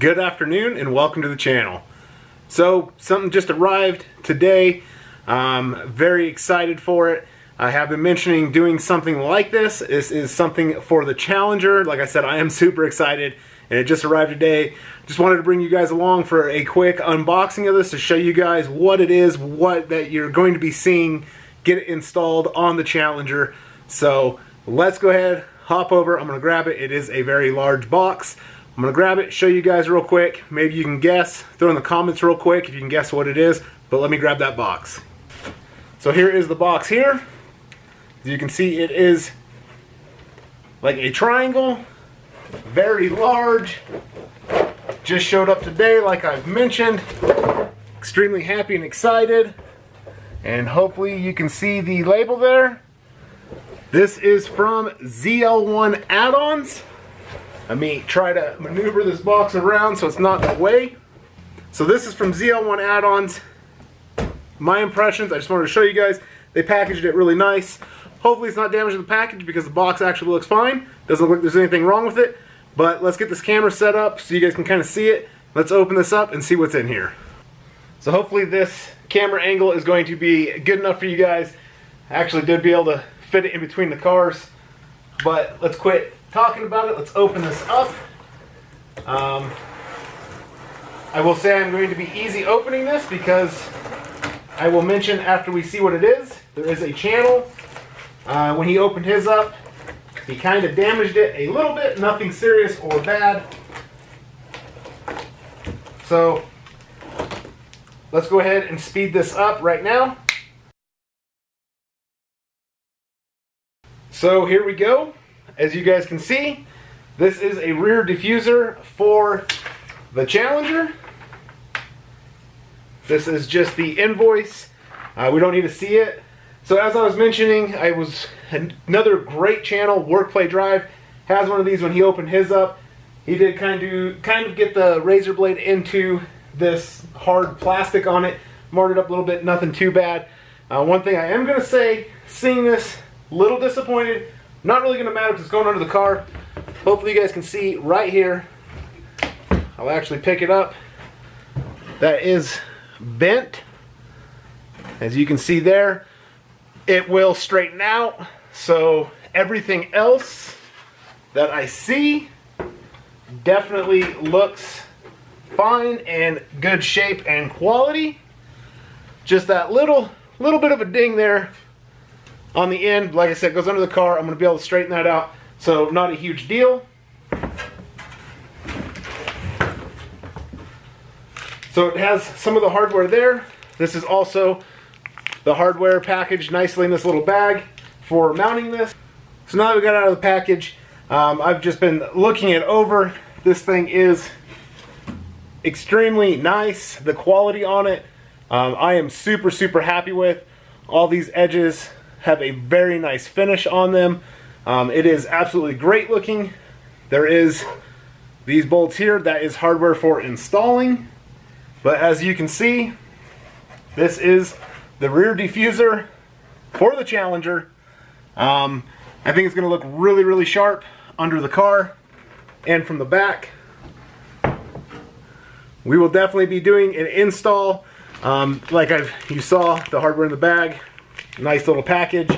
Good afternoon and welcome to the channel. So something just arrived today. Very excited for it. I have been mentioning doing something like this. This is something for the Challenger. Like I said, I am super excited and it just arrived today. Just wanted to bring you guys along for a quick unboxing of this to show you guys what it is, what that you're going to be seeing get it installed on the Challenger. So let's go ahead, hop over. I'm going to grab it. It is a very large box. I'm going to grab it, show you guys real quick. Maybe you can guess. Throw in the comments real quick if you can guess what it is. But let me grab that box. So here is the box here. As you can see, it is like a triangle. Very large. Just showed up today like I've mentioned. Extremely happy and excited. And hopefully you can see the label there. This is from ZL1Addons. Let me try to maneuver this box around so it's not in the way. So this is from ZL1Addons. My impressions, I just wanted to show you guys. They packaged it really nice. Hopefully it's not damaged in the package because the box actually looks fine. Doesn't look like there's anything wrong with it. But let's get this camera set up so you guys can kind of see it. Let's open this up and see what's in here. So hopefully this camera angle is going to be good enough for you guys. I actually did be able to fit it in between the cars. But let's quit talking about it. Let's open this up. I will say I'm going to be easy opening this because I will mention after we see what it is, there is a channel. When he opened his up, he kind of damaged it a little bit, nothing serious or bad. So let's go ahead and speed this up right now. So here we go. As you guys can see, this is a rear diffuser for the Challenger. This is just the invoice. We don't need to see it. So as I was mentioning, another great channel, Work Play Drive, has one of these. When he opened his up, he did kind of get the razor blade into this hard plastic on it, marred it up a little bit, nothing too bad. One thing I am going to say, seeing this, a little disappointed. Not really going to matter because it's going under the car. Hopefully you guys can see right here. I'll actually pick it up. That is bent. As you can see there, it will straighten out. So everything else that I see definitely looks fine and good shape and quality. Just that little bit of a ding there on the end, like I said, goes under the car. I'm going to be able to straighten that out, so not a huge deal. So it has some of the hardware there. This is also the hardware packaged nicely in this little bag for mounting this. So now that we got it out of the package, I've just been looking it over. This thing is extremely nice. The quality on it, I am super happy with. All these edges have a very nice finish on them. It is absolutely great looking. There is these bolts here. That is hardware for installing. But as you can see, this is the rear diffuser for the Challenger. I think it's going to look really sharp under the car and from the back. We will definitely be doing an install. You saw the hardware in the bag. Nice little package.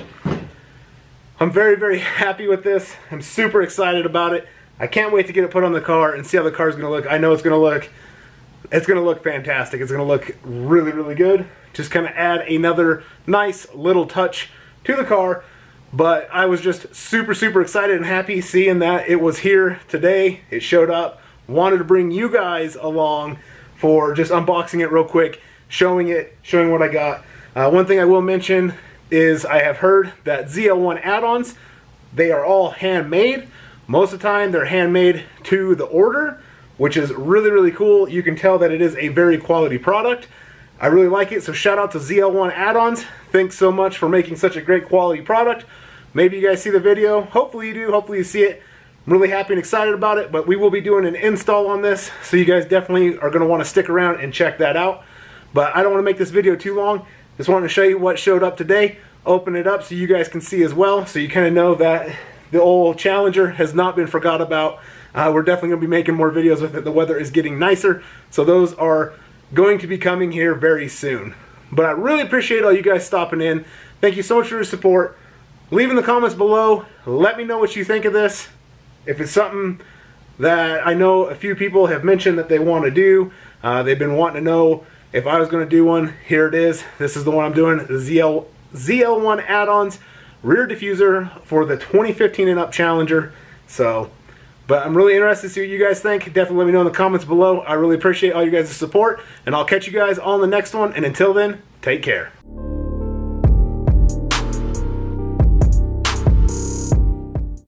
I'm very happy with this. I'm super excited about it. I can't wait to get it put on the car and see how the car is going to look. I know it's going to look fantastic. It's going to look really good. Just kind of add another nice little touch to the car. But I was just super excited and happy seeing that it was here today. It showed up. Wanted to bring you guys along for just unboxing it real quick, showing what I got. One thing I will mention is I have heard that ZL1Addons, they are all handmade. Most of the time they're handmade to the order, which is really cool. You can tell that it is a very quality product. I really like it, so shout out to ZL1Addons. Thanks so much for making such a great quality product. Maybe you guys see the video. Hopefully you do. Hopefully you see it. I'm really happy and excited about it, but we will be doing an install on this, so you guys definitely are going to want to stick around and check that out. But I don't want to make this video too long. Just wanted to show you what showed up today. Open it up so you guys can see as well, so you kind of know that the old Challenger has not been forgot about. We're definitely going to be making more videos with it. The weather is getting nicer, so those are going to be coming here very soon. But I really appreciate all you guys stopping in. Thank you so much for your support. Leave in the comments below. Let me know what you think of this. If it's something that I know a few people have mentioned that they want to do, they've been wanting to know if I was going to do one. Here it is. This is the one I'm doing. The ZL1Addons rear diffuser for the 2015 and up Challenger. But I'm really interested to see what you guys think. Definitely let me know in the comments below. I really appreciate all you guys' support, and I'll catch you guys on the next one. And until then, take care.